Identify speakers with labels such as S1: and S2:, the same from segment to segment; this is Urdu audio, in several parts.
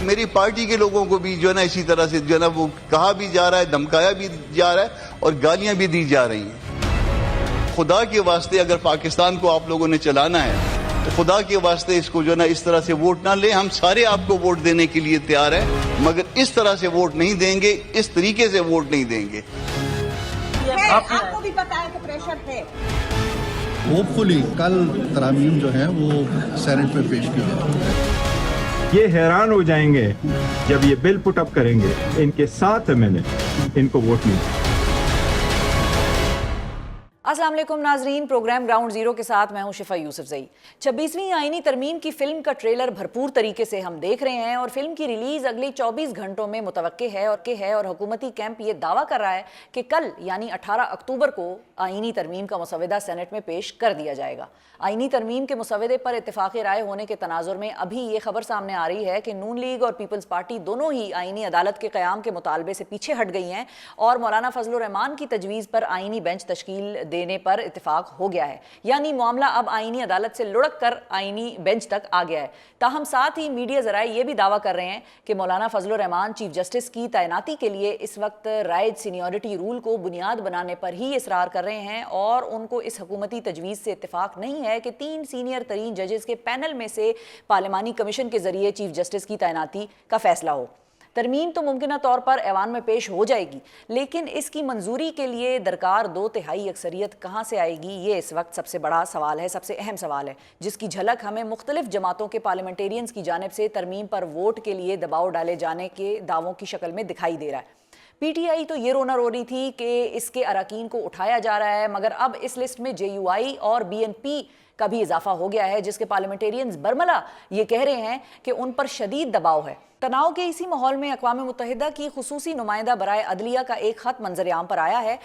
S1: میری پارٹی کے لوگوں کو بھی جو ہے نا اسی طرح سے جو ہے نا وہ کہا بھی جا رہا ہے, دھمکایا بھی جا رہا ہے اور گالیاں بھی دی جا رہی ہیں. خدا کے واسطے اگر پاکستان کو آپ لوگوں نے چلانا ہے تو خدا کے واسطے اس کو جو ہے نا اس طرح سے ووٹ نہ لیں. ہم سارے آپ کو ووٹ دینے کے لیے تیار ہیں, مگر اس طرح سے ووٹ نہیں دیں گے, اس طریقے سے ووٹ نہیں دیں گے.
S2: آپ کو بھی پتا ہے کہ پریشر تھے.
S3: ہوپ فلی کل ترامیم جو ہیں وہ سینٹ میں پیش کی جائے.
S4: یہ حیران ہو جائیں گے جب یہ بل پٹ اپ کریں گے. ان کے 7 MLA ان کو ووٹ نہیں.
S5: السلام علیکم ناظرین, پروگرام گراؤنڈ زیرو کے ساتھ میں ہوں شفا یوسف زئی. 26ویں آئینی ترمیم کی فلم کا ٹریلر بھرپور طریقے سے ہم دیکھ رہے ہیں اور فلم کی ریلیز اگلی 24 گھنٹوں میں متوقع ہے اور حکومتی کیمپ یہ دعویٰ کر رہا ہے کہ کل یعنی 18 اکتوبر کو آئینی ترمیم کا مسودہ سینٹ میں پیش کر دیا جائے گا. آئینی ترمیم کے مسودے پر اتفاقی رائے ہونے کے تناظر میں ابھی یہ خبر سامنے آ رہی ہے کہ نون لیگ اور پیپلز پارٹی دونوں ہی آئینی عدالت کے قیام کے مطالبے سے پیچھے ہٹ گئی ہیں اور مولانا فضل الرحمان کی تجویز پر آئینی بینچ تشکیل دینے پر اتفاق ہو گیا ہے. یعنی معاملہ اب آئینی عدالت سے لڑک کر آئینی بینچ تک آ گیا ہے. تاہم ساتھ ہی میڈیا ذرائع یہ بھی دعویٰ کر رہے ہیں کہ مولانا فضل الرحمان چیف جسٹس کی تعیناتی کے لیے اس وقت رائج سینیورٹی رول کو بنیاد بنانے پر ہی اصرار کر رہے ہیں اور ان کو اس حکومتی تجویز سے اتفاق نہیں ہے کہ 3 سینئر ترین ججز کے پینل میں سے پارلیمانی کمیشن کے ذریعے چیف جسٹس کی تعیناتی کا فیصلہ ہو. ترمیم تو ممکنہ طور پر ایوان میں پیش ہو جائے گی, لیکن اس کی منظوری کے لیے درکار 2/3 اکثریت کہاں سے آئے گی, یہ اس وقت سب سے بڑا سوال ہے, سب سے اہم سوال ہے, جس کی جھلک ہمیں مختلف جماعتوں کے پارلیمنٹیرینز کی جانب سے ترمیم پر ووٹ کے لیے دباؤ ڈالے جانے کے دعووں کی شکل میں دکھائی دے رہا ہے. پی ٹی آئی تو یہ رونا رو رہی تھی کہ اس کے اراکین کو اٹھایا جا رہا ہے, مگر اب اس لسٹ میں JUI اور BNP کا بھی اضافہ ہو گیا ہے, جس کے پارلیمنٹیرینز برملا یہ کہہ رہے ہیں کہ ان پر شدید دباؤ ہے. تناؤ کے اسی ماحول میں اقوام متحدہ کی خصوصی نمائندہ برائے عدلیہ کا ایک خط منظر عام پر آیا ہے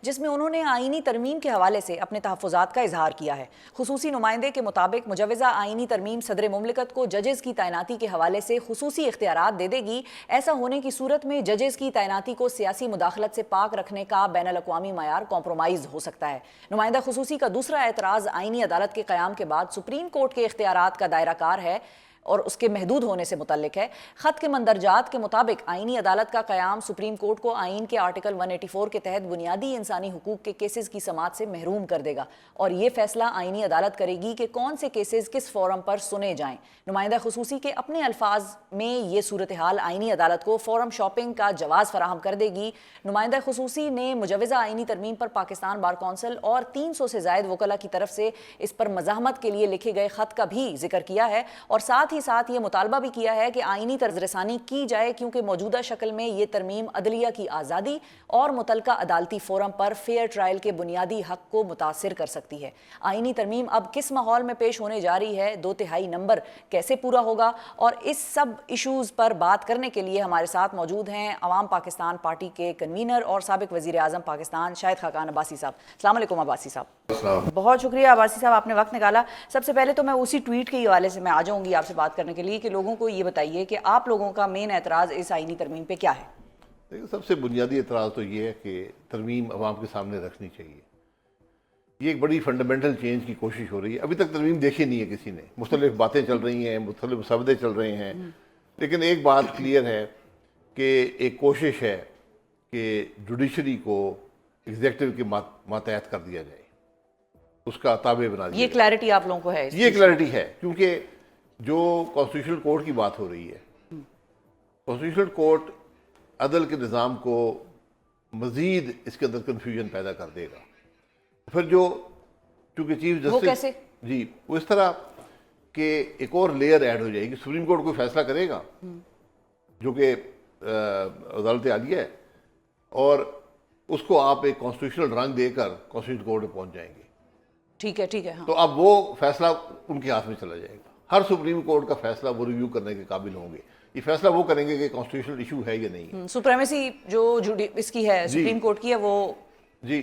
S5: جس میں انہوں نے آئینی ترمیم کے حوالے سے اپنے تحفظات کا اظہار کیا ہے. خصوصی نمائندے کے مطابق مجوزہ آئینی ترمیم صدر مملکت کو ججز کی تعیناتی کے حوالے سے خصوصی اختیارات دے دے گی. ایسا ہونے کی صورت میں ججز کی تعیناتی کو سیاسی مداخلت سے پاک رکھنے کا بین الاقوامی معیار کمپرومائز ہو سکتا ہے. نمائندہ خصوصی کا دوسرا اعتراض آئینی عدالت کے قیام کے بعد سپریم کورٹ کے اختیارات کا دائرہ کار ہے اور اس کے محدود ہونے سے متعلق ہے. خط کے مندرجات کے مطابق آئینی عدالت کا قیام سپریم کورٹ کو آئین کے آرٹیکل 184 کے تحت بنیادی انسانی حقوق کے کیسز کی سماعت سے محروم کر دے گا اور یہ فیصلہ آئینی عدالت کرے گی کہ کون سے کیسز کس فورم پر سنے جائیں. نمائندہ خصوصی کے اپنے الفاظ میں یہ صورتحال آئینی عدالت کو فورم شاپنگ کا جواز فراہم کر دے گی. نمائندہ خصوصی نے مجوزہ آئینی ترمیم پر پاکستان بار کونسل اور 300 سے زائد وکلاء کی طرف سے اس پر مزاحمت کے لیے لکھے گئے خط کا بھی ذکر کیا ہے اور ساتھ یہ مطالبہ بھی کیا ہے کہ آئینی طرز رسانی کی جائے کیونکہ موجودہ شکل میں یہ ترمیم عدلیہ کی آزادی اور متعلقہ عدالتی فورم پر فیئر ٹرائل کے بنیادی حق کو متاثر کر سکتی ہے. آئینی ترمیم اب کس ماحول میں پیش ہونے جا رہی ہے, 2/3 نمبر کیسے پورا ہوگا, اور اس سب ایشوز پر بات کرنے کے لیے ہمارے ساتھ موجود ہیں عوام پاکستان پارٹی کے کنوینر اور سابق وزیر اعظم پاکستان شاہد خاقان عباسی صاحب. السلام علیکم عباسی صاحب. بہت شکریہ عباسی صاحب, آپ نے وقت نکالا. سب سے پہلے تو میں اسی ٹویٹ کے حوالے سے میں آ جاؤں گی آپ سے بات کرنے کے لیے کہ لوگوں کو یہ بتائیے کہ آپ لوگوں کا مین اعتراض اس آئینی ترمیم پہ کیا ہے؟
S6: دیکھیں, سب سے بنیادی اعتراض تو یہ ہے کہ ترمیم عوام کے سامنے رکھنی چاہیے. یہ ایک بڑی فنڈامنٹل چینج کی کوشش ہو رہی ہے. ابھی تک ترمیم دیکھی نہیں ہے کسی نے, مختلف باتیں چل رہی ہیں, مختلف مسودے چل رہے ہیں, لیکن ایک بات کلیئر ہے کہ ایک کوشش ہے کہ جوڈیشری کو ایگزیکٹو کے ماتحت کر دیا جائے, اس کا تابع بنا دیا.
S5: یہ کلیئرٹی آپ لوگوں کو ہے؟
S6: یہ کلیئرٹی ہے, کیونکہ جو کانسٹیٹیوشنل کورٹ کی بات ہو رہی ہے, کانسٹیٹیوشنل کورٹ عدل کے نظام کو مزید اس کے اندر کنفیوژن پیدا کر دے گا. پھر جو چونکہ چیف جسٹس,
S5: وہ کیسے؟
S6: جی, وہ اس طرح کہ ایک اور لیئر ایڈ ہو جائے گی. سپریم کورٹ کوئی فیصلہ کرے گا جو کہ عدالت عالیہ ہے, اور اس کو آپ ایک کانسٹیٹیوشنل رنگ دے کر کانسٹیٹیوشنل کورٹ میں پہنچ جائیں گے.
S5: ٹھیک ہے, ٹھیک ہے.
S6: تو اب وہ فیصلہ ان کے ہاتھ میں چلا جائے گا. ہر سپریم کورٹ کا فیصلہ وہ ریویو کرنے کے قابل ہوں گے. یہ فیصلہ وہ کریں گے کہ کانسٹیٹیوشنل ایشو ہے یا نہیں.
S5: سپریمیسی جو اس کی ہے سپریم کورٹ کی ہے وہ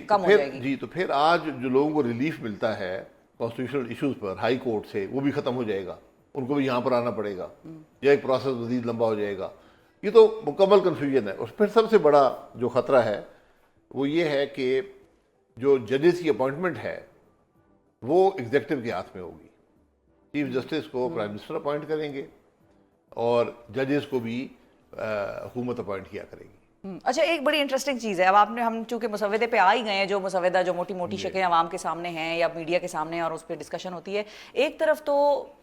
S5: کم ہو جائے گی.
S6: جی, تو پھر آج جو لوگوں کو ریلیف ملتا ہے کانسٹیٹیوشنل ایشوز پر ہائی کورٹ سے, وہ بھی ختم ہو جائے گا. ان کو بھی یہاں پر آنا پڑے گا, یا ایک پروسیس مزید لمبا ہو جائے گا. یہ تو مکمل کنفیوژن ہے. اور پھر سب سے بڑا جو خطرہ ہے وہ یہ ہے کہ جو ججز کی اپوائنٹمنٹ ہے وہ ایگزیکٹو کے ہاتھ میں ہوگی. چیف جسٹس کو پرائم منسٹر اپوائنٹ کریں گے اور ججز کو بھی حکومت اپوائنٹ کیا کرے گی.
S5: اچھا ایک بڑی انٹرسٹنگ چیز ہے, اب آپ نے ہم چونکہ مسودے پہ آ ہی گئے ہیں, جو مسودہ جو موٹی موٹی شکلیں عوام کے سامنے ہیں یا میڈیا کے سامنے اور اس پہ ڈسکشن ہوتی ہے, ایک طرف تو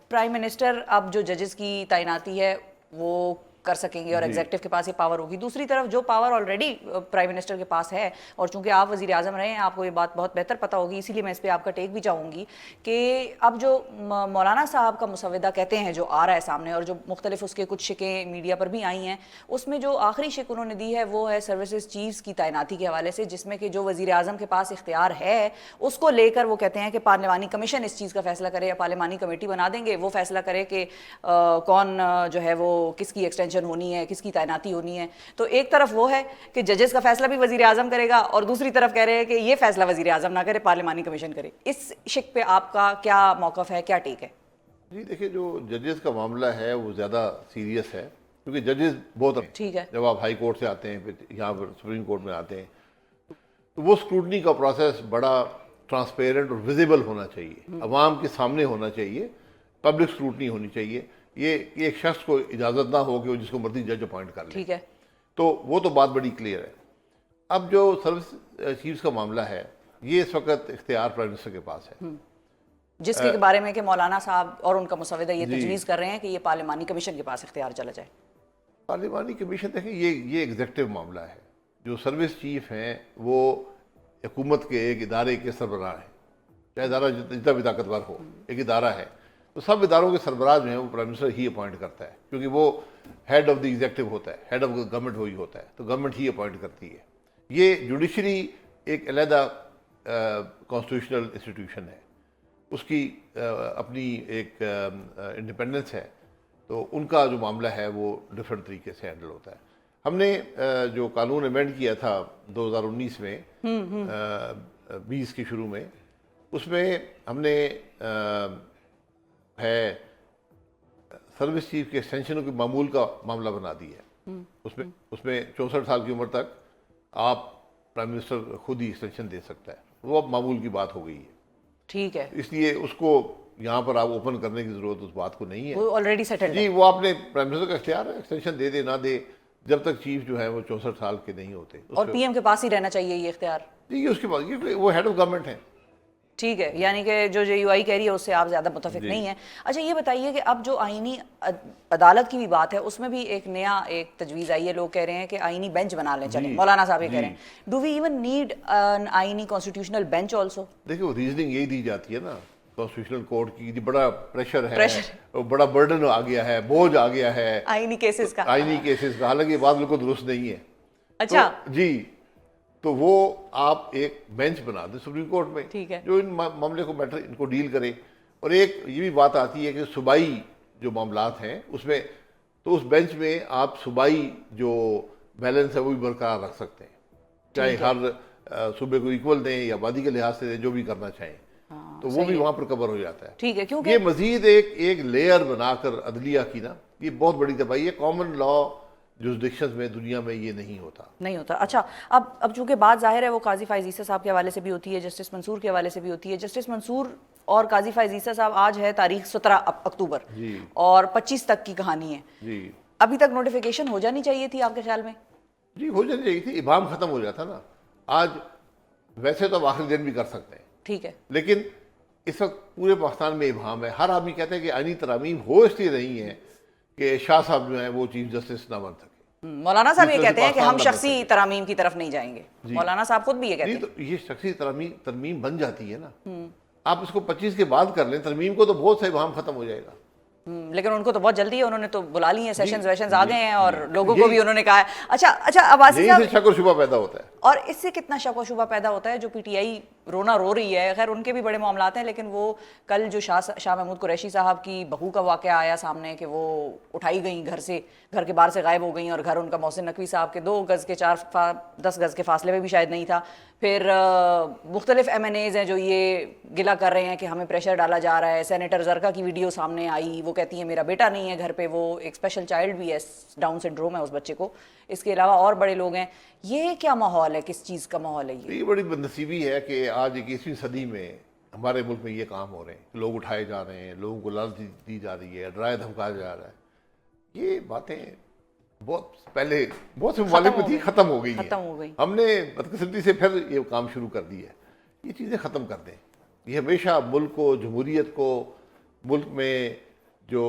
S5: پرائم منسٹر اب جو ججز کی تعیناتی ہے وہ کر سکیں گے اور ایگزیکٹو کے پاس یہ پاور ہوگی, دوسری طرف جو پاور آلریڈی پرائم منسٹر کے پاس ہے, اور چونکہ آپ وزیر اعظم رہے ہیں آپ کو یہ بات بہت بہتر پتہ ہوگی, اسی لیے میں اس پہ آپ کا ٹیک بھی چاہوں گی کہ اب جو مولانا صاحب کا مسودہ کہتے ہیں جو آ رہا ہے سامنے, اور جو مختلف اس کے کچھ شکیں میڈیا پر بھی آئی ہیں, اس میں جو آخری شک انہوں نے دی ہے وہ ہے سروسز چیفز کی تعیناتی کے حوالے سے, جس میں کہ جو وزیر اعظم کے پاس اختیار ہے اس کو لے کر وہ کہتے ہیں کہ پارلیمانی کمیشن اس چیز کا فیصلہ کرے یا پارلیمانی کمیٹی بنا دیں گے, وہ فیصلہ کرے کہ کون جو ہے وہ کس کی ایکسٹینشن ہونی ہے, کس کی تعیناتی ہونی ہے. تو ایک طرف وہ ہے کہ ججز کا فیصلہ بھی وزیر اعظم کرے گا, اور دوسری طرف کہہ رہے ہیں کہ یہ فیصلہ وزیر اعظم نہ کرے, پارلیمانی کمیشن کرے. اس شک پہ آپ کا کیا موقف ہے, کیا ٹیک ہے؟
S6: جی دیکھیں, جو ججز کا معاملہ ہے وہ زیادہ سیریس ہے, کیونکہ ججز بہت
S5: ٹھیک ہے,
S6: جب آپ ہائی کورٹ سے آتے ہیں پھر یہاں پر سپریم کورٹ میں آتے ہیں, تو وہ اسکروٹنی کا پروسیس بڑا ٹرانسپیرنٹ اور ویزیبل ہونا چاہیے, عوام کے سامنے ہونا چاہیے, پبلک اسکروٹنی ہونی چاہیے. یہ ایک شخص کو اجازت نہ ہو کہ وہ جس کو مرضی جج اپوائنٹ کر لے.
S5: ٹھیک ہے,
S6: تو وہ تو بات بڑی کلیئر ہے. اب جو سروس چیفز کا معاملہ ہے یہ اس وقت اختیار پرائم منسٹر کے پاس ہے,
S5: جس کے بارے میں کہ مولانا صاحب اور ان کا مسودہ یہ تجویز کر رہے ہیں کہ یہ پارلیمانی کمیشن کے پاس اختیار چلا جائے.
S6: پارلیمانی کمیشن دیکھیں یہ ایگزیکٹو معاملہ ہے. جو سروس چیف ہیں وہ حکومت کے ایک ادارے کے سربراہ ہیں, چاہے ادارہ جتنا بھی طاقتور ہو, ایک ادارہ ہے, تو سب اداروں کے سربراہ جو ہیں وہ پرائم منسٹر ہی اپوائنٹ کرتا ہے, کیونکہ وہ ہیڈ آف دی ایگزیکٹو ہوتا ہے, ہیڈ آف گورنمنٹ وہی ہوتا ہے, تو گورنمنٹ ہی اپوائنٹ کرتی ہے. یہ جوڈیشری ایک علیحدہ کانسٹیٹیوشنل انسٹیٹیوشن ہے, اس کی اپنی ایک انڈیپینڈنس ہے, تو ان کا جو معاملہ ہے وہ ڈفرینٹ طریقے سے ہینڈل ہوتا ہے. ہم نے جو قانون امینڈ کیا تھا 2019 میں 20 کے شروع میں, اس میں ہم نے ہے سروس چیف کے ایکسٹینشنوں کے معمول کا معاملہ بنا دی ہے. اس میں 64 سال کی عمر تک آپ پرائم منسٹر خود ہی ایکسٹینشن دے سکتا ہے, وہ اب معمول کی بات ہو گئی ہے.
S5: ٹھیک ہے,
S6: اس لیے اس کو یہاں پر آپ اوپن کرنے کی ضرورت اس بات کو نہیں ہے,
S5: وہ آلریڈی سیٹلڈ ہے.
S6: جی وہ آپ نے پرائم منسٹر کا اختیار ہے, ایکسٹینشن دے دے نہ دے, جب تک چیف جو ہے وہ 64 سال کے نہیں ہوتے.
S5: اور پی ایم کے پاس ہی رہنا چاہیے یہ اختیار.
S6: جی اس کے بعد یہ وہ ہیڈ آف گورنمنٹ ہے.
S5: ٹھیک ہے, یعنی کہ جو جے یو آئی کہہ رہی ہے اس سے آپ زیادہ متفق نہیں ہیں. اچھا یہ بتائیے کہ ب جو آئینی عدالت کی بھی بات ہے, اس میں بھی ایک نیا ایک تجویز آئی ہے, لوگ کہہ رہے ہیں کہ آئینی بینچ بنا لیں. چلیں, مولانا صاحب یہ کہہ رہے ہیں, do we even need an آئینی کانسٹیٹیوشنل بینچ آلسو؟
S6: دیکھیں وہ ریزننگ یہی دی جاتی ہے نا کانسٹیٹیوشنل کورٹ کی, بڑا پریشر ہے, بڑا برڈن آ گیا ہے, بوجھ آ گیا ہے
S5: آئینی کیسز کا,
S6: حالانکہ یہ بات بالکل درست نہیں ہے.
S5: اچھا
S6: جی, تو وہ آپ ایک بینچ بنا دیں سپریم کورٹ میں, جو ان معاملے کو میٹر ان کو ڈیل کرے. اور ایک یہ بھی بات آتی ہے کہ صوبائی جو معاملات ہیں اس میں, تو اس بینچ میں آپ صوبائی جو بیلنس ہے وہ بھی برقرار رکھ سکتے ہیں, چاہے ہر صوبے کو ایکول دیں یا آبادی کے لحاظ سے جو بھی کرنا چاہیں, تو وہ بھی وہاں پر کور ہو جاتا ہے.
S5: ٹھیک ہے, کیونکہ
S6: یہ مزید ایک لیئر بنا کر عدلیہ کی نا, یہ بہت بڑی تباہی ہے. کامن لا جورسڈکشنز میں دنیا میں یہ نہیں ہوتا.
S5: اچھا اب چونکہ بات ظاہر ہے وہ قاضی فائز عیسیٰ صاحب کے حوالے سے بھی ہوتی ہے, جسٹس منصور کے حوالے سے بھی ہوتی ہے. جسٹس منصور اور قاضی فائز عیسیٰ صاحب آج ہے تاریخ 17 اکتوبر اور 25 تک کی کہانی ہے. ابھی تک نوٹیفیکیشن ہو جانی چاہیے تھی آپ کے خیال میں؟
S6: جی ہو جانی چاہیے تھی, ابہام ختم ہو جاتا نا. آج ویسے تو اب آخری دن بھی کر سکتے ہیں,
S5: ٹھیک ہے,
S6: لیکن اس وقت پورے پاکستان میں ابہام ہے. ہر آدمی کہتا ہے کہ آئینی ترامیم ہو اس لیے نہیں ہے کہ شاہ صاحب جو ہیں وہ چیف جسٹس نہ بن سکے.
S5: مولانا صاحب یہ کہتے ہیں کہ ہم شخصی ترامیم کی طرف نہیں جائیں گے. مولانا صاحب خود بھی یہ کہتے ہیں.
S6: تو یہ شخصی ترمیم بن جاتی ہے نا, آپ اس کو 25 کے بعد کر لیں ترمیم کو, تو بہت سے ابہام ختم ہو جائے گا.
S5: لیکن ان کو تو بہت جلدی ہے, انہوں نے تو بلا لی ہیں, سیشنز ویشنز آ گئے ہیں اور لوگوں کو بھی انہوں نے کہا ہے. اچھا عباسی صاحب,
S6: شک و شبہ پیدا ہوتا ہے.
S5: اور اس سے کتنا شک و شبہ پیدا ہوتا ہے جو پی ٹی آئی رونا رو رہی ہے. خیر ان کے بھی بڑے معاملات ہیں, لیکن وہ کل جو شاہ محمود قریشی صاحب کی بہو کا واقعہ آیا سامنے کہ وہ اٹھائی گئیں گھر کے باہر سے غائب ہو گئیں, اور گھر ان کا محسن نقوی صاحب کے 2 گز کے 10 گز کے فاصلے میں بھی شاید نہیں تھا. پھر مختلف ایم این ایز ہیں جو یہ گلہ کر رہے ہیں کہ ہمیں پریشر ڈالا جا رہا ہے. سینیٹر زرکا کی ویڈیو سامنے آئی, وہ کہتی ہیں میرا بیٹا نہیں ہے گھر پہ, وہ ایک اسپیشل چائلڈ بھی ہے, ڈاؤن سنڈروم ہے اس بچے کو. اس کے علاوہ اور بڑے لوگ ہیں. یہ کیا ماحول ہے, کس چیز کا ماحول ہے یہ
S6: بڑی بدنصیبی ہے کہ آج 21ویں صدی میں ہمارے ملک میں یہ کام ہو رہے ہیں. لوگ اٹھائے جا رہے ہیں, لوگوں کو لالچ دی جا رہی ہے, ڈرایا دھمکایا جا رہا ہے. یہ باتیں بہت پہلے بہت سے ممالک میں تھی، ختم ہو گئی ہیں. ہم نے بدقسمتی سے پھر یہ کام شروع کر دیا ہے. یہ چیزیں ختم کر دیں. یہ ہمیشہ ملک کو، جمہوریت کو، ملک میں جو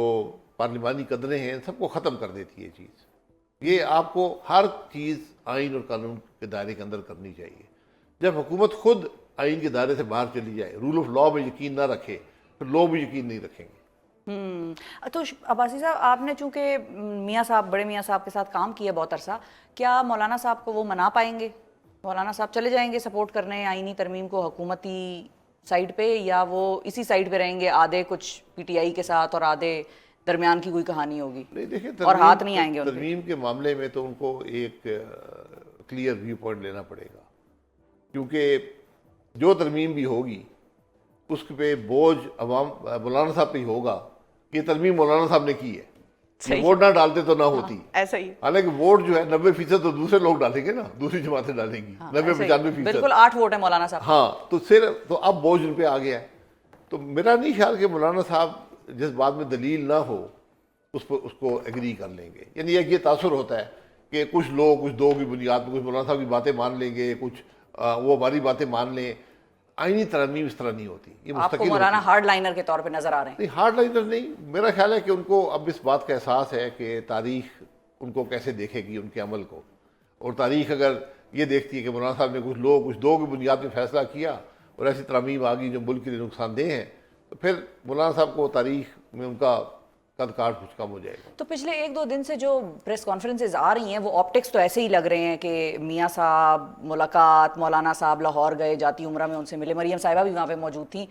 S6: پارلیمانی قدریں ہیں، سب کو ختم کر دیتی ہے یہ چیز. یہ آپ کو ہر چیز آئین اور قانون کے دائرے کے اندر کرنی چاہیے. جب حکومت خود آئین کے دائرے سے باہر چلی جائے، رول آف لا میں یقین نہ رکھے، پھر لوگ بھی یقین نہیں رکھیں گے.
S5: تو عباسی صاحب، آپ نے چونکہ میاں صاحب، بڑے میاں صاحب کے ساتھ کام کیا بہت عرصہ، کیا مولانا صاحب کو وہ منا پائیں گے؟ مولانا صاحب چلے جائیں گے سپورٹ کرنے آئینی ترمیم کو حکومتی سائڈ پہ، یا وہ اسی سائڈ پہ رہیں گے، آدھے کچھ پی ٹی آئی کے ساتھ اور آدھے درمیان کی کوئی کہانی ہوگی، اور ہاتھ نہیں آئیں گے ان پہ؟
S6: ترمیم کے معاملے میں تو ان کو ایک کلیئر ویو پوائنٹ لینا پڑے گا، کیونکہ جو ترمیم بھی ہوگی اس پہ بوجھ عوام مولانا صاحب پہ ہی ہوگا. یہ ترمیم مولانا صاحب نے کی ہے، ووٹ نہ ڈالتے تو نہ ہوتی.
S5: ایسا ہی،
S6: حالانکہ ووٹ جو ہے 90% تو دوسرے لوگ ڈالیں گے نا، دوسری جماعتیں ڈالیں گی. 90-95%،
S5: بالکل 8 ووٹ ہے مولانا صاحب.
S6: ہاں، تو صرف تو اب بوجھ ان پہ آ گیا ہے. تو میرا نہیں خیال کہ مولانا صاحب جس بات میں دلیل نہ ہو اس کو ایگری کر لیں گے. یعنی یہ تاثر ہوتا ہے کہ کچھ لوگ کچھ دو کی بنیاد پہ کچھ مولانا صاحب کی باتیں مان لیں گے، کچھ وہ ہماری باتیں مان لیں. آئینی ترمیم اس طرح نہیں ہوتی. یہ
S5: آپ کو مولانا ہارڈ لائنر کے طور پہ نظر آ رہے ہیں؟
S6: نہیں، ہارڈ لائنر نہیں. میرا خیال ہے کہ ان کو اب اس بات کا احساس ہے کہ تاریخ ان کو کیسے دیکھے گی، ان کے عمل کو. اور تاریخ اگر یہ دیکھتی ہے کہ مولانا صاحب نے کچھ لوگ کچھ دو کی بنیاد پہ فیصلہ کیا اور ایسی ترمیم آ گئی جو ملک کے لیے نقصان دہ ہیں، تو پھر مولانا صاحب کو تاریخ میں ان کا قد کاٹ کچھ کم ہو جائے گا.
S5: تو پچھلے 1-2 دن سے جو پریس کانفرنسز آ رہی ہیں وہ آپٹکس تو ایسے ہی لگ رہے ہیں کہ میاں صاحب ملاقات، مولانا صاحب لاہور گئے، جاتی عمرہ میں ان سے ملے، مریم صاحبہ بھی وہاں پہ موجود تھیں،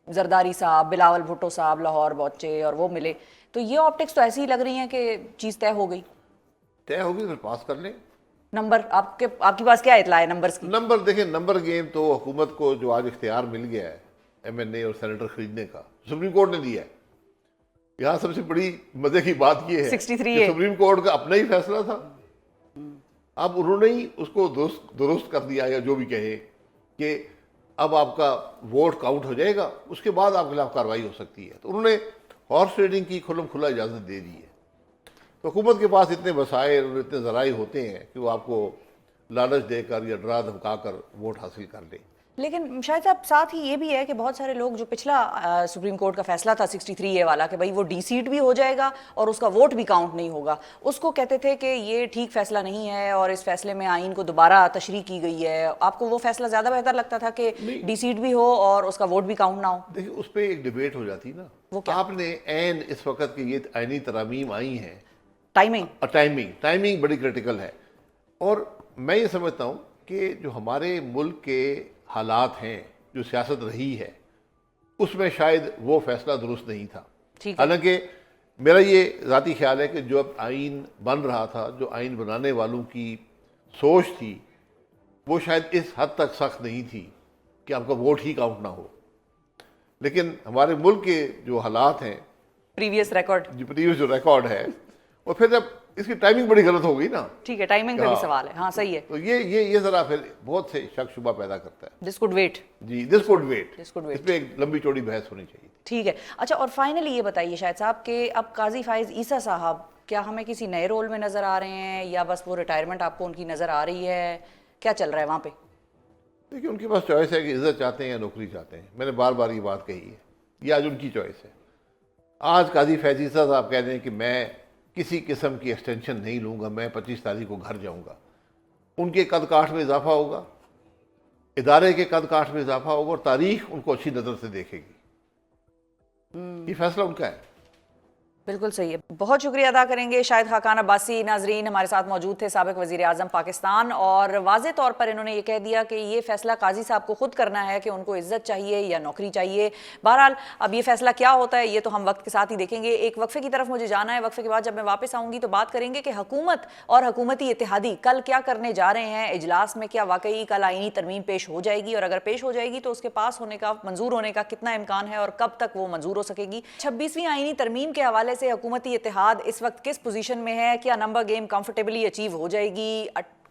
S5: زرداری صاحب، بلاول بھٹو صاحب لاہور پہنچے اور وہ ملے. تو یہ آپٹکس تو ایسی ہی لگ رہی ہیں کہ چیز طے ہو گئی.
S6: طے ہوگی پھر پاس کر لیں.
S5: نمبر آپ کے پاس کیا اطلاع ہے نمبرز کی؟
S6: نمبر دیکھیں، نمبر گیم تو حکومت کو جو آج اختیار مل گیا ہے ایم این اے اور سینیٹر خریدنے کا، سپریم کورٹ نے دیا ہے. یہاں سب سے بڑی مزے کی بات یہ ہے
S5: 63
S6: کہ سپریم کورٹ کا اپنا ہی فیصلہ تھا. اب انہوں نے ہی اس کو درست کر دیا، یا جو بھی کہے کہ اب آپ کا ووٹ کاؤنٹ ہو جائے گا، اس کے بعد آپ کے خلاف کارروائی ہو سکتی ہے. تو انہوں نے ہارس ٹریڈنگ کی کھلم کھلا اجازت دے دی ہے. تو حکومت کے پاس اتنے وسائل اور اتنے ذرائع ہوتے ہیں کہ وہ آپ کو لالچ دے کر یا ڈرا دھمکا کر ووٹ حاصل کر لے.
S5: لیکن شاید صاحب ساتھ ہی یہ بھی ہے کہ بہت سارے لوگ جو پچھلا سپریم کورٹ کا فیصلہ تھا 63A والا کہ بھائی وہ ڈی سیٹ بھی ہو جائے گا اور اس کا ووٹ بھی کاؤنٹ نہیں ہوگا، اس کو کہتے تھے کہ یہ ٹھیک فیصلہ نہیں ہے اور اس فیصلے میں آئین کو دوبارہ تشریح کی گئی ہے. آپ کو وہ فیصلہ زیادہ بہتر لگتا تھا کہ ڈی سیٹ بھی ہو اور اس کا ووٹ بھی کاؤنٹ نہ ہو؟
S6: دیکھیں، اس پہ ایک ڈیبیٹ ہو جاتی نا. آپ نے عین اس وقت کہ یہ آئینی ترامیم آئی ہیں، ٹائمنگ بڑی کرٹیکل ہے. اور میں یہ سمجھتا ہوں کہ جو ہمارے ملک کے حالات ہیں، جو سیاست رہی ہے، اس میں شاید وہ فیصلہ درست نہیں تھا. حالانکہ میرا یہ ذاتی خیال ہے کہ جو اب آئین بن رہا تھا، جو آئین بنانے والوں کی سوچ تھی، وہ شاید اس حد تک سخت نہیں تھی کہ آپ کا ووٹ ہی کاؤنٹ نہ ہو. لیکن ہمارے ملک کے جو حالات ہیں،
S5: پریویس
S6: جو ریکارڈ ہے، اور پھر جب اس کی ٹائمنگ بڑی غلط ہو گئی نا.
S5: ٹھیک ہے، ٹائمنگ کا بھی سوال ہے. ہاں صحیح ہے.
S6: تو یہ ذرا پھر بہت سے شک شبہ پیدا کرتا ہے.
S5: دس کوڈ ویٹ.
S6: جی، دس کوڈ ویٹ. اس پہ ایک لمبی چوڑی بحث ہونی چاہیے.
S5: ٹھیک ہے. اچھا، اور فائنلی یہ بتائیے شاہد صاحب کہ اب قاضی فائز عیسیٰ صاحب کیا ہمیں کسی نئے رول میں نظر آ رہے ہیں، یا بس وہ ریٹائرمنٹ آپ کو ان کی نظر آ رہی ہے؟ کیا چل رہا ہے وہاں پہ؟
S6: دیکھیے، ان کے پاس چوائس ہے کہ عزت چاہتے ہیں یا نوکری چاہتے ہیں. میں نے بار بار یہ بات کہی ہے، یہ آج ان کی چوائس ہے. آج قاضی فیض عیسیٰ صاحب کہہ دیں کہ میں کسی قسم کی ایکسٹینشن نہیں لوں گا، میں 25 تاریخ کو گھر جاؤں گا، ان کے قد کاٹ میں اضافہ ہوگا، ادارے کے قد کاٹ میں اضافہ ہوگا، اور تاریخ ان کو اچھی نظر سے دیکھے گی. یہ فیصلہ ان کا ہے.
S5: بالکل صحیح ہے. بہت شکریہ ادا کریں گے شاہد خاقان عباسی. ناظرین، ہمارے ساتھ موجود تھے سابق وزیر اعظم پاکستان، اور واضح طور پر انہوں نے یہ کہہ دیا کہ یہ فیصلہ قاضی صاحب کو خود کرنا ہے کہ ان کو عزت چاہیے یا نوکری چاہیے. بہرحال اب یہ فیصلہ کیا ہوتا ہے یہ تو ہم وقت کے ساتھ ہی دیکھیں گے. ایک وقفے کی طرف مجھے جانا ہے. وقفے کے بعد جب میں واپس آؤں گی تو بات کریں گے کہ حکومت اور حکومتی اتحادی کل کیا کرنے جا رہے ہیں اجلاس میں. کیا واقعی کل آئینی ترمیم پیش ہو جائے گی، اور اگر پیش ہو جائے گی تو اس کے پاس ہونے کا، منظور ہونے کا کتنا امکان ہے اور کب تک وہ منظور ہو سکے گی. 26ویں آئینی ترمیم کے حوالے سے حکومتی اتحاد اس وقت کس پوزیشن میں ہے؟ کیا نمبر گیم کمفرٹیبلی اچیو ہو جائے گی؟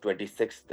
S7: 26th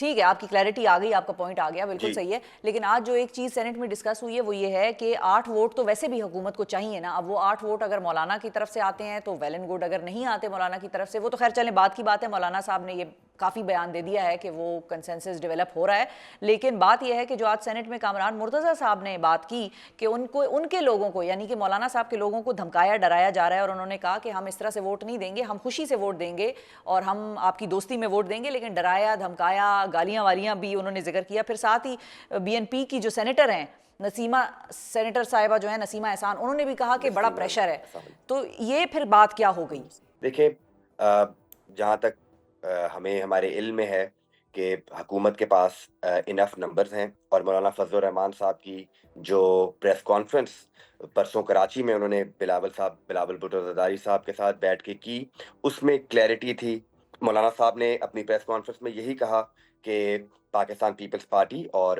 S5: ٹھیک ہے، آپ کی کلیئرٹی آ گئی، آپ کا پوائنٹ آ گیا، بالکل صحیح ہے. لیکن آج جو ایک چیز سینٹ میں ڈسکس ہوئی ہے وہ یہ ہے کہ 8 ووٹ تو ویسے بھی حکومت کو چاہیے نا. اب وہ 8 ووٹ اگر مولانا کی طرف سے آتے ہیں تو ویل اینڈ گڈ، اگر نہیں آتے مولانا کی طرف سے وہ تو خیر چلیں بات کی بات ہے. مولانا صاحب نے یہ کافی بیان دے دیا ہے کہ وہ کنسنسس ڈیولپ ہو رہا ہے. لیکن بات یہ ہے کہ جو آج سینٹ میں کامران مرتضیٰ صاحب نے بات کی کہ ان کے لوگوں کو یعنی کہ مولانا صاحب کے لوگوں کو دھمکایا ڈرایا جا رہا ہے، اور انہوں نے کہا کہ ہم اس طرح سے ووٹ نہیں دیں گے، ہم خوشی سے ووٹ دیں گے اور ہم آپ کی دوستی میں ووٹ دیں گے، لیکن ڈرایا دھمکایا گالیاں والیاں بھی انہوں نے ذکر کیا. پھر ساتھ ہی بی این پی کی جو سینیٹر ہیں نسیمہ سینیٹر صاحبہ جو ہیں نسیمہ احسان، انہوں نے بھی کہا کہ بڑا پریشر ہے. تو یہ پھر بات کیا ہو گئی؟
S7: دیکھیں جہاں تک ہمیں ہمارے علم میں ہے کہ حکومت کے پاس انف نمبرز ہیں، اور مولانا فضل الرحمان صاحب کی جو پریس کانفرنس پرسوں کراچی میں انہوں نے بلاول بھٹو زرداری صاحب کے ساتھ بیٹھ کے کی، اس میں کلیئرٹی تھی. مولانا صاحب نے اپنی پریس کانفرنس میں یہی کہا کہ پاکستان پیپلز پارٹی اور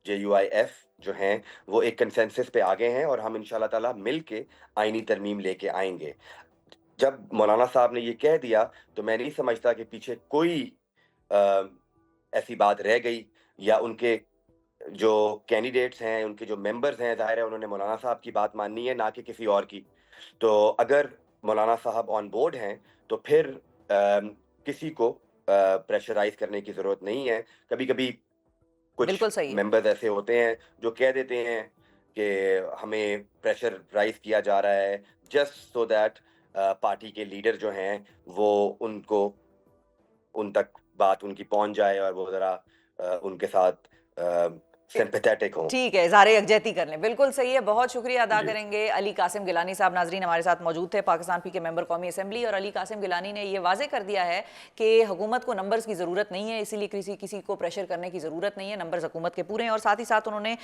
S7: JUIF جو ہیں وہ ایک کنسنسس پہ آگے ہیں، اور ہم انشاءاللہ تعالیٰ مل کے آئینی ترمیم لے کے آئیں گے. جب مولانا صاحب نے یہ کہہ دیا تو میں نہیں سمجھتا کہ پیچھے کوئی ایسی بات رہ گئی، یا ان کے جو کینڈیڈیٹس ہیں ان کے جو ممبرز ہیں ظاہر ہے انہوں نے مولانا صاحب کی بات ماننی ہے نہ کہ کسی اور کی. تو اگر مولانا صاحب آن بورڈ ہیں تو پھر کسی کو پریشرائز کرنے کی ضرورت نہیں ہے. کبھی کبھی
S5: بالکل
S7: کچھ
S5: صحیح ہے.
S7: ممبرز ایسے ہوتے ہیں جو کہہ دیتے ہیں کہ ہمیں پریشرائز کیا جا رہا ہے جسٹ سو دیٹ پارٹی کے لیڈر جو ہیں وہ ان تک بات ان کی پہنچ جائے اور وہ ذرا ان کے ساتھ سمپیتھیٹک ہوں.
S5: ٹھیک ہے، اظہار یکجہتی کر لیں. بالکل صحیح ہے، بہت شکریہ ادا کریں گے. علی قاسم گیلانی صاحب ناظرین ہمارے ساتھ موجود تھے، پاکستان پی کے ممبر قومی اسمبلی، اور علی قاسم گیلانی نے یہ واضح کر دیا ہے کہ حکومت کو نمبرز کی ضرورت نہیں ہے، اسی لیے کسی کو پریشر کرنے کی ضرورت نہیں ہے، نمبرز حکومت کے پورے ہیں. اور ساتھ ہی ساتھ انہوں نے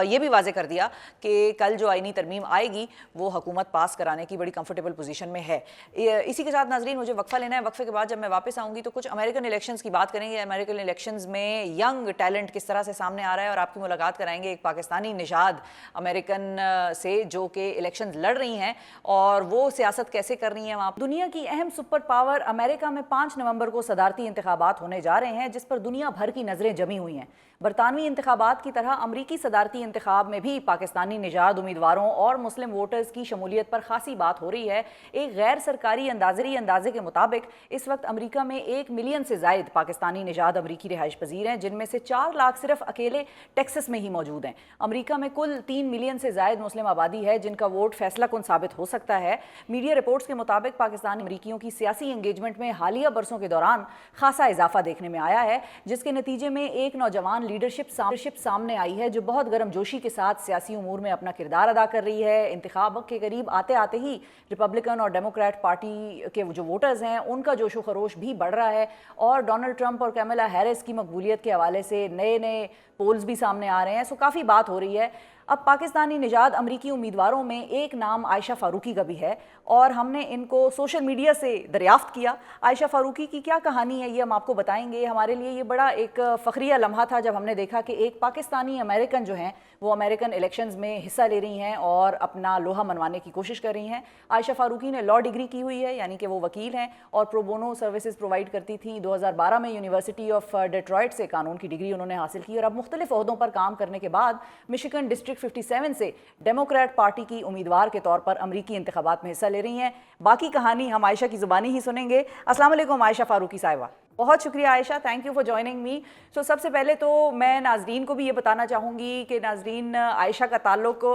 S5: یہ بھی واضح کر دیا کہ کل جو آئینی ترمیم آئے گی وہ حکومت پاس کرانے کی بڑی کمفرٹیبل پوزیشن میں ہے. اسی کے ساتھ ناظرین مجھے وقفہ لینا ہے، وقفے کے بعد جب میں واپس آؤں گی تو کچھ امریکن الیکشنز کی بات کریں گے. امریکن الیکشنز میں ینگ ٹیلنٹ کس طرح سے سامنے آ رہا ہے، اور آپ کی ملاقات کرائیں گے ایک پاکستانی نژاد امریکن سے جو کہ الیکشنز لڑ رہی ہیں اور وہ سیاست کیسے کر رہی ہیں وہاں. دنیا کی اہم سپر پاور امریکہ میں 5 نومبر کو صدارتی انتخابات ہونے جا رہے ہیں جس پر دنیا بھر کی نظریں جمی ہوئی ہیں. برطانوی انتخابات کی طرح امریکی صدارتی انتخاب میں بھی پاکستانی نژاد امیدواروں اور مسلم ووٹرز کی شمولیت پر خاصی بات ہو رہی ہے. ایک غیر سرکاری اندازے کے مطابق اس وقت امریکہ میں 1 ملین سے زائد پاکستانی نژاد امریکی رہائش پذیر ہیں، جن میں سے 4 لاکھ صرف اکیلے ٹیکسس میں ہی موجود ہیں. امریکہ میں کل 3 ملین سے زائد مسلم آبادی ہے جن کا ووٹ فیصلہ کن ثابت ہو سکتا ہے. میڈیا رپورٹس کے مطابق پاکستانی امریکیوں کی سیاسی انگیجمنٹ میں حالیہ برسوں کے دوران خاصا اضافہ دیکھنے میں آیا ہے، جس کے نتیجے میں ایک نوجوان لیڈرشپ سامنے آئی ہے جو بہت گرم جوشی کے ساتھ سیاسی امور میں اپنا کردار ادا کر رہی ہے. انتخاب کے قریب آتے آتے ہی ریپبلکن اور ڈیموکریٹ پارٹی کے جو ووٹرز ہیں ان کا جوش و خروش بھی بڑھ رہا ہے، اور ڈونلڈ ٹرمپ اور کیملا ہیرس کی مقبولیت کے حوالے سے نئے پولز بھی سامنے آ رہے ہیں. سو کافی بات ہو رہی ہے. اب پاکستانی نژاد امریکی امیدواروں میں ایک نام عائشہ فاروقی کا بھی ہے، اور ہم نے ان کو سوشل میڈیا سے دریافت کیا. عائشہ فاروقی کی کیا کہانی ہے یہ ہم آپ کو بتائیں گے. ہمارے لیے یہ بڑا ایک فخریہ لمحہ تھا جب ہم نے دیکھا کہ ایک پاکستانی امریکن جو ہیں وہ امریکن الیکشنز میں حصہ لے رہی ہیں اور اپنا لوہا منوانے کی کوشش کر رہی ہیں. عائشہ فاروقی نے لاء ڈگری کی ہوئی ہے، یعنی کہ وہ وکیل ہیں اور پرو بونو سروسز پرووائڈ کرتی تھیں. 2012 میں یونیورسٹی آف ڈیٹرائٹ سے قانون کی ڈگری انہوں نے حاصل کی، اور اب مختلف عہدوں پر کام کرنے کے بعد مشیگن ڈسٹرکٹ 57 سے ڈیموکریٹ پارٹی کی امیدوار کے طور پر امریکی انتخابات میں حصہ لے رہی ہیں. باقی کہانی ہم عائشہ کی زبانی ہی سنیں گے. السلام علیکم عائشہ فاروقی صاحبہ. بہت شکریہ عائشہ، تھینک یو فار جوائننگ می. سب سے پہلے تو میں ناظرین کو بھی یہ بتانا چاہوں گی کہ ناظرین عائشہ کا تعلق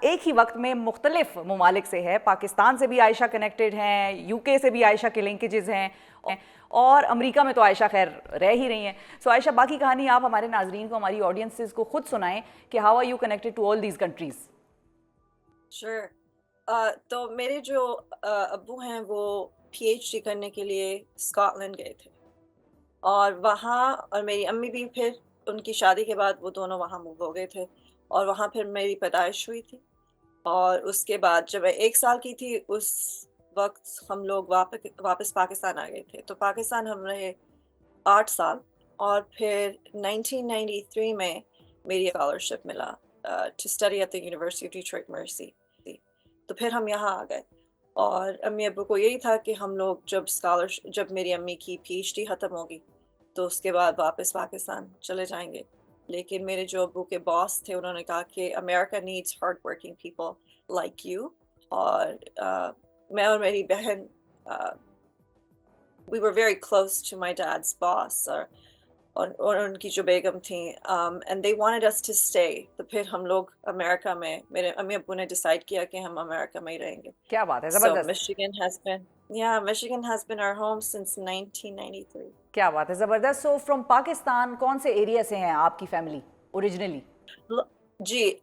S5: ایک ہی وقت میں مختلف ممالک سے ہے. پاکستان سے بھی عائشہ کنیکٹڈ ہیں، UK سے بھی عائشہ کے لنکیجز ہیں، اور امریکہ میں تو عائشہ خیر رہ ہی رہی ہیں. سو عائشہ باقی کہانی آپ ہمارے ناظرین کو، ہماری آڈینسز کو خود سنائیں کہ how are you connected to all these countries.
S8: Sure. تو میرے جو ابو ہیں وہ PhD کرنے کے لیے اسکاٹ لینڈ گئے تھے، اور وہاں، اور میری امی بھی پھر ان کی شادی کے بعد وہ دونوں وہاں موو ہو گئے تھے، اور وہاں پھر میری پیدائش ہوئی تھی. اور اس کے بعد جب میں 1 سال کی تھی اس وقت ہم لوگ واپس پاکستان آ گئے تھے. تو پاکستان ہم رہے 8 سال، اور پھر 1993 میں میری اسکالرشپ ملا to study at the University of Detroit Mercy. تو پھر ہم یہاں آ گئے، اور امی ابو کو یہی تھا کہ ہم لوگ جب میری امی کی PhD ختم ہوگی تو اس کے بعد واپس پاکستان چلے جائیں گے. لیکن میرے جو ابو کے باس تھے انہوں نے کہا کہ America needs hard working people like you. اور میں اور میری بہن we were very close to my dad's boss اور ان کی جو بیگم تھیں and they wanted us to stay. تو پھر ہم لوگ امریکہ میں میرے امی ابو نے ڈیسائیڈ کیا کہ ہم امریکہ میں ہی رہیں گے.
S5: کیا بات ہے،
S8: So
S5: زبردست.
S8: Michigan has been our home since 1993.
S5: کیا بات ہے، زبردست. سو فرام پاکستان کون سے ایریا سے ہیں آپ کی فیملی اوریجنلی؟
S8: جی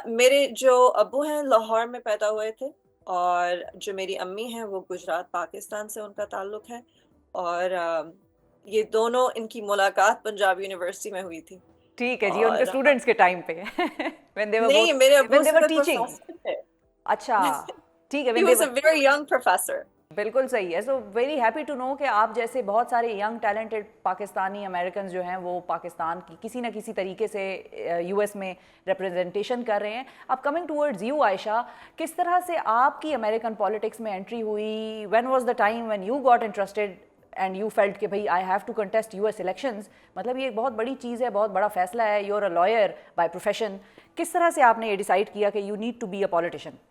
S8: میرے جو ابو ہیں لاہور میں پیدا ہوئے تھے اور جو میری امی ہیں وہ گجرات پاکستان سے ان کا تعلق ہے. اور یہ دونوں ان کی ملاقات پنجاب یونیورسٹی میں ہوئی تھی.
S5: ٹھیک ہے جی، ان کے اسٹوڈنٹس کے ٹائم پہ
S8: نہیں میرے ابو
S5: ٹیچنگ. اچھا ٹھیک ہے.
S8: He was a very young professor.
S5: بالکل صحیح ہے. So very happy to know کہ آپ جیسے بہت سارے ینگ ٹیلنٹڈ پاکستانی امریکنز جو ہیں وہ پاکستان کی کسی نہ کسی طریقے سے یو ایس میں ریپرزنٹیشن کر رہے ہیں. اب کمنگ ٹورڈز یو عائشہ، کس طرح سے آپ کی امریکن پالیٹکس میں انٹری ہوئی؟ When was the time when you got interested and you felt کہ بھائی I have to contest U S elections? مطلب یہ ایک بہت بڑی چیز ہے، بہت بڑا فیصلہ ہے. You are a lawyer by profession. کس طرح سے آپ نے یہ ڈیسائیڈ کیا کہ you need to be a politician?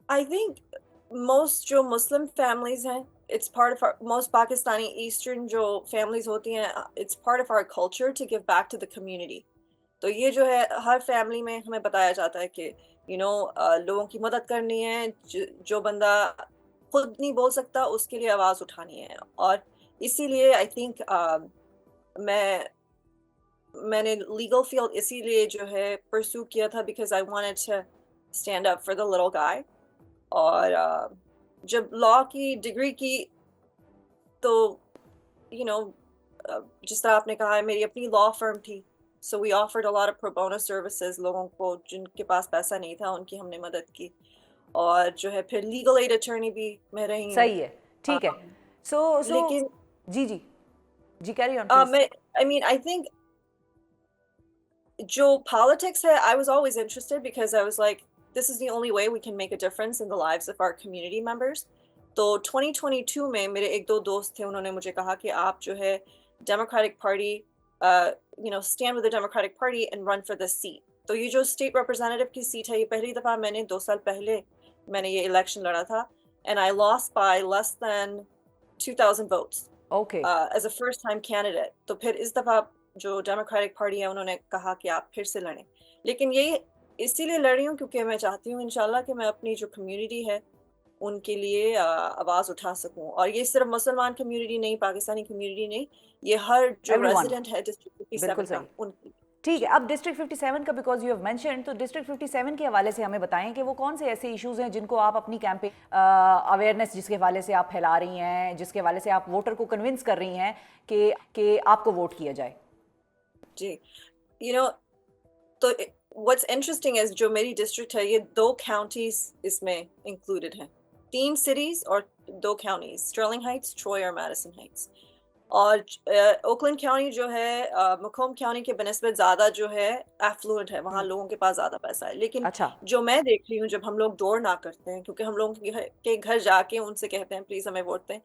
S8: I think most جو مسلم فیملیز ہیں it's part of our most Pakistani eastern جو فیملیز ہوتی ہیں it's part of our culture to give back to the community. تو یہ جو ہے ہر فیملی میں ہمیں بتایا جاتا ہے کہ لوگوں کی مدد کرنی ہے، جو بندہ خود نہیں بول سکتا اس کے لیے آواز اٹھانی ہے. اور اسی لیے آئی تھنک میں نے لیگل فیلڈ اسی لیے جو ہے پرسو کیا تھا because I wanted to stand up for the little guy. اور جب لاء کی ڈگری کی تو جس طرح آپ نے کہا ہے میری اپنی لاء فرم تھی. So we offered a lot of pro bono services لوگوں کو جن کے پاس پیسہ نہیں تھا ان کی ہم نے مدد کی. اور جو ہے پھر لیگل ایڈ اٹرنی بھی میں رہی ہوں.
S5: صحیح ہے، ٹھیک ہے. سو
S8: لیکن
S5: جی carry on.
S8: I mean I think جو politics ہے I was always interested because I was like this is the only way we can make a difference in the lives of our community members. تو 2022 میں میرے ایک دو دوست تھے، انہوں نے مجھے کہا کہ آپ جو ہے democratic party stand with the Democratic Party and run for this seat. تو یہ جو اسٹیٹ ریپرزینٹیو کی سیٹ ہے یہ پہلی دفعہ میں نے 2 سال پہلے میں نے یہ الیکشن لڑا تھا and I lost by less than 2,000 votes as a first time candidate. تو پھر اس دفعہ جو ڈیموکریٹک پارٹی ہے انہوں نے کہا کہ آپ پھر سے لڑیں. لیکن یہ اسی لیے لڑ رہی ہوں کیونکہ میں چاہتی ہوں انشاءاللہ کہ میں اپنی جو کمیونٹی ہے ان کے لیے آواز اٹھا سکوں. اور یہ صرف مسلمان کمیونٹی نہیں، پاکستانی کمیونٹی نہیں، یہ ہر جو ریزیڈنٹ ہے ڈسٹرکٹ 57 کا ان کی.
S5: ٹھیک ہے. اب ڈسٹرکٹ 57 کا بیکاز یو ہیو مینشنڈ، تو ڈسٹرکٹ 57 کے حوالے سے ہمیں بتائیں کہ وہ کون سے ایسے ایشوز ہیں جن کو آپ اپنی کیمپین اویئرنیس جس کے حوالے سے آپ پھیلا رہی ہیں، جس کے حوالے سے آپ ووٹر کو کنونس کر رہی ہیں کہ آپ کو ووٹ کیا جائے؟
S8: جی تو what's interesting is جو میری ڈسٹرکٹ ہے یہ 2 counties اس میں انکلوڈیڈ ہیں، 3 cities اور 2 counties، اسٹرلنگ ہائٹس، ٹروئے اور میڈیسن ہائٹس. اور اوکلینڈ کاؤنٹی جو ہے مکوم کاؤنٹی کے بنسبت زیادہ جو ہے ایفلوئنٹ ہے، وہاں لوگوں کے پاس زیادہ پیسہ ہے. لیکن جو میں دیکھ رہی ہوں جب ہم لوگ ڈور ناک کرتے ہیں، کیونکہ ہم لوگوں کے گھر جا کے ان سے کہتے ہیں پلیز ہمیں ووٹ دیں،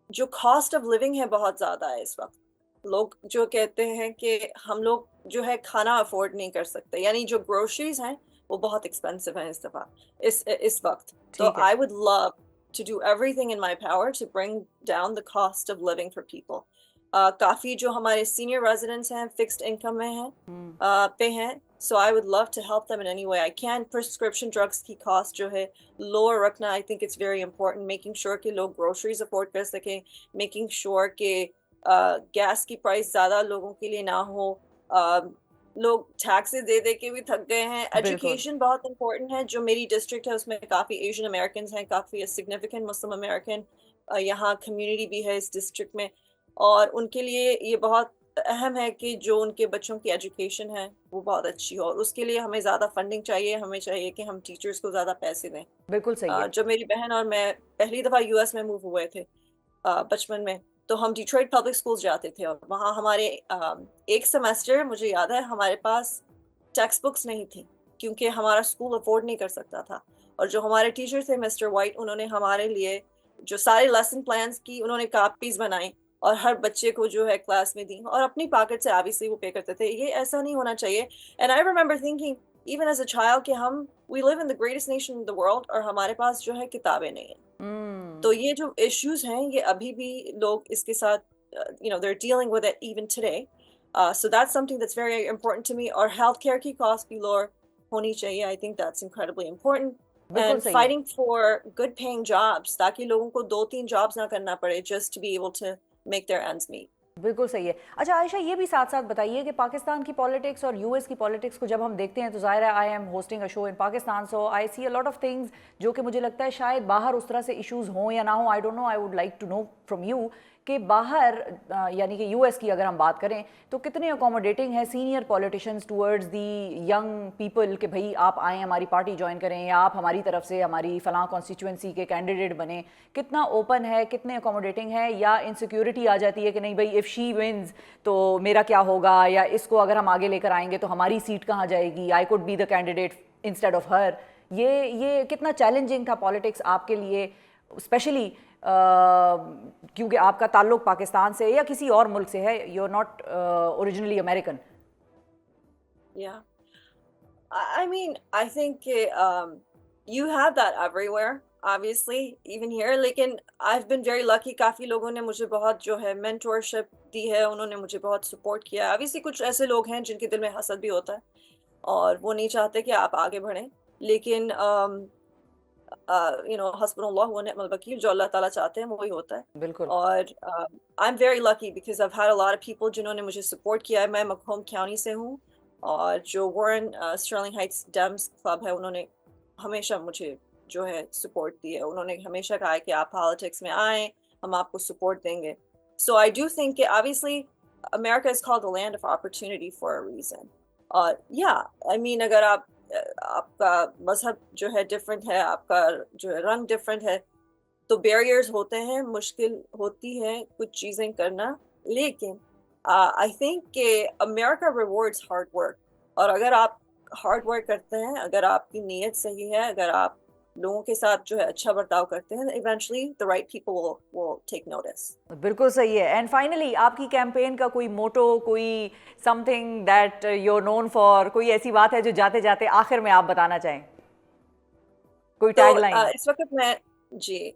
S8: جو کاسٹ آف لیونگ ہے بہت زیادہ ہے اس وقت. لوگ جو کہتے ہیں کہ ہم لوگ جو ہے کھانا افورڈ نہیں کر سکتے، یعنی جو گروسریز ہیں وہ بہت ایکسپینسو ہیں اس دفعہ اس وقت. تو I would love to do everything in my power to bring down the cost of living for people. کافی جو ہمارے senior residents ہیں fixed income میں ہیں پہ ہیں، so I would love to help them in any way I can. Prescription drugs کی cost جو ہے lower رکھنا I think it's very important. Making sure کہ لوگ groceries afford کر سکیں، making sure کہ گیس کی پرائس زیادہ لوگوں کے لیے نہ ہو. لوگ ٹیکسز دے دے کے بھی تھک گئے ہیں. ایجوکیشن بہت امپورٹنٹ ہے. جو میری ڈسٹرکٹ ہے اس میں کافی ایشین امریکنز ہیں، کافی سگنیفیکنٹ مسلم امریکن یہاں کمیونٹی بھی ہے اس ڈسٹرکٹ میں، اور ان کے لیے یہ بہت اہم ہے کہ جو ان کے بچوں کی ایجوکیشن ہے وہ بہت اچھی ہو، اور اس کے لیے ہمیں زیادہ فنڈنگ چاہیے. ہمیں چاہیے کہ ہم ٹیچرز کو زیادہ پیسے دیں.
S5: بالکل صحیح.
S8: جب میری بہن اور میں پہلی دفعہ یو ایس میں موو ہوئے تھے بچپن میں، تو ہم ڈیٹروئٹ پبلک اسکولس جاتے تھے، اور وہاں ہمارے ایک سیمسٹر مجھے یاد ہے ہمارے پاس ٹیکسٹ بکس نہیں تھیں کیونکہ ہمارا اسکول افورڈ نہیں کر سکتا تھا. اور جو ہمارے ٹیچر تھے مسٹر وائٹ، انہوں نے ہمارے لیے جو سارے لیسن پلانس کی انہوں نے کاپیز بنائیں اور ہر بچے کو جو ہے کلاس میں دیں اور اپنی پاکٹ سے obviously وہ پے کرتے تھے. یہ ایسا نہیں ہونا چاہیے. And I remember thinking even as a child کہ ہم we live in the greatest nation in the world اور ہمارے پاس جو ہے کتابیں نہیں ہیں. تو یہ جو ایشوز ہیں یہ ابھی بھی لوگ اس کے ساتھ they're dealing with it even today. So that's something that's very important to me. اور ہیلتھ کیئر کی کاسٹ بھی لوور ہونی چاہیے. I think that's incredibly important. And fighting for good paying jobs تاکہ لوگوں کو 2-3 jobs نہ کرنا پڑے just to be able to make their ends meet.
S5: بالکل صحیح ہے. اچھا عائشہ یہ بھی ساتھ ساتھ بتائیے کہ پاکستان کی پالیٹکس اور یو ایس کی پالیٹکس کو جب ہم دیکھتے ہیں تو ظاہر ہے I am hosting a show in Pakistan so I see a lot of things جو کہ مجھے لگتا ہے شاید باہر اس طرح سے ایشوز ہوں یا نہ ہوں. I don't know, I would like to know from you کہ باہر یعنی کہ یو ایس کی اگر ہم بات کریں تو کتنے اکوموڈیٹنگ ہیں senior politicians towards the young people کہ بھائی آپ آئیں ہماری پارٹی جوائن کریں یا آپ ہماری طرف سے ہماری فلاں کانسٹیچوئنسی کے کینڈیڈیٹ بنیں. کتنا اوپن ہے, کتنے اکوموڈیٹنگ ہے, یا انسیکیورٹی آ جاتی ہے کہ نہیں بھائی اف شی ونز تو میرا کیا ہوگا, یا اس کو اگر ہم آگے لے کر آئیں گے تو ہماری سیٹ کہاں جائے گی, I could be the candidate instead of her. یہ کتنا چیلنجنگ تھا پالیٹکس آپ کے لیے اسپیشلی کیونکہ آپ کا تعلق پاکستان سے یا کسی اور ملک سے ہے, you are not originally American.
S8: Yeah. I mean, I think you have that everywhere, obviously, even here. لیکن I've been very lucky. کافی لوگوں نے مجھے بہت جو ہے mentorship دی ہے, انہوں نے مجھے بہت support کیا. Obviously کچھ ایسے لوگ ہیں جن کے دل میں حسد بھی ہوتا ہے اور وہ نہیں چاہتے کہ آپ آگے بڑھیں, لیکن حسبنا اللہ و نعم الوکیل, جو اللہ تعالیٰ چاہتے ہیں وہی ہوتا ہے.
S5: بالکل.
S8: اور I'm very lucky because I've had a lot of people جنہوں نے مجھے support کیا ہے. میں مکہوم کاؤنٹی سے ہوں اور جو Warren Sterling Heights Dames Club ہے انہوں نے ہمیشہ مجھے جو ہے سپورٹ دی ہے. انہوں نے ہمیشہ کہا ہے کہ آپ پالیٹکس میں آئیں, ہم آپ کو سپورٹ دیں گے. سو آئی ڈو تھنک کہ obviously America is called the land of opportunity for a reason. اور I mean اگر آپ کا مذہب جو ہے ڈفرینٹ ہے, آپ کا جو ہے رنگ ڈفرینٹ ہے, تو بیریئرز ہوتے ہیں, مشکل ہوتی ہے کچھ چیزیں کرنا. لیکن I think کہ America rewards hard work. اور اگر آپ hard work کرتے ہیں, اگر آپ کی نیت صحیح ہے, اگر آپ لوگوں کے ساتھ جو ہے اچھا برتاؤ کرتے ہیں, eventually the right people will take notice.
S5: بالکل صحیح ہے. اینڈ فائنلی آپ کی کیمپین کا کوئی موٹو, کوئی something that you are known for, کوئی ایسی بات ہے جو جاتے جاتے آخر میں آپ بتانا چاہیں, کوئی ٹیگ لائن؟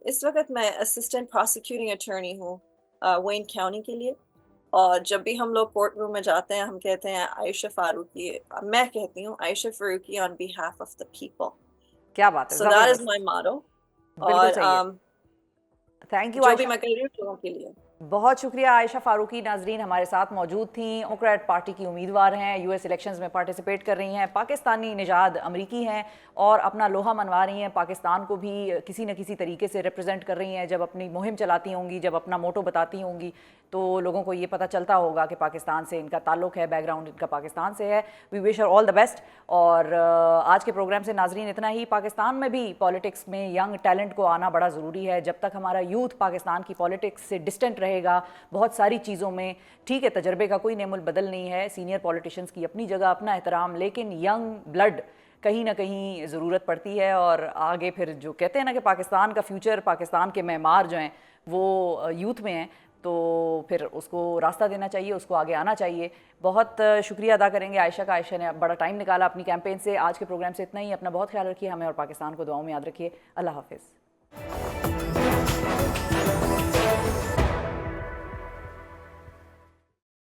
S8: اس وقت میں اسسٹنٹ پروسیکیوٹنگ اٹارنی ہوں وین کاؤنٹی کے لیے. اور جب بھی ہم لوگ کورٹ روم میں جاتے ہیں ہم کہتے ہیں عائشہ فاروقی, میں کہتی ہوں عائشہ Farooqui on behalf of the people.
S5: کیا بات ہے.
S8: So that is my motto. اور
S5: تھینک یو
S8: جو بھی میں کہہ رہی ہوں لوگوں کے لیے.
S5: بہت شکریہ. عائشہ فاروقی ناظرین ہمارے ساتھ موجود تھیں, ڈیموکریٹ پارٹی کی امیدوار ہیں, یو ایس الیکشنز میں پارٹیسپیٹ کر رہی ہیں, پاکستانی نژاد امریکی ہیں اور اپنا لوہا منوا رہی ہیں, پاکستان کو بھی کسی نہ کسی طریقے سے ریپرزینٹ کر رہی ہیں. جب اپنی مہم چلاتی ہوں گی, جب اپنا موٹو بتاتی ہوں گی تو لوگوں کو یہ پتہ چلتا ہوگا کہ پاکستان سے ان کا تعلق ہے, بیک گراؤنڈ ان کا پاکستان سے ہے. وی وش ہر آل دا بیسٹ. اور آج کے پروگرام سے ناظرین اتنا ہی. پاکستان میں بھی پالیٹکس میں ینگ ٹیلنٹ کو آنا بڑا ضروری ہے. جب تک ہمارا یوتھ پاکستان کی پالیٹکس سے ڈسٹنٹ رہے گا بہت ساری چیزوں میں, ٹھیک ہے تجربے کا کوئی نعم البدل نہیں ہے, سینئر پولیٹیشنز کی اپنی جگہ اپنا احترام, لیکن ینگ بلڈ کہیں نہ کہیں ضرورت پڑتی ہے. اور آگے پھر جو کہتے ہیں نا کہ پاکستان کا فیوچر, پاکستان کے معمار جو ہیں وہ یوتھ میں ہیں, تو پھر اس کو راستہ دینا چاہیے, اس کو آگے آنا چاہیے. بہت شکریہ ادا کریں گے عائشہ کا. عائشہ نے بڑا ٹائم نکالا اپنی کیمپین سے. آج کے پروگرام سے اتنا ہی. اپنا بہت خیال رکھیے, ہمیں اور پاکستان کو دعاؤں میں یاد رکھیے. اللہ حافظ.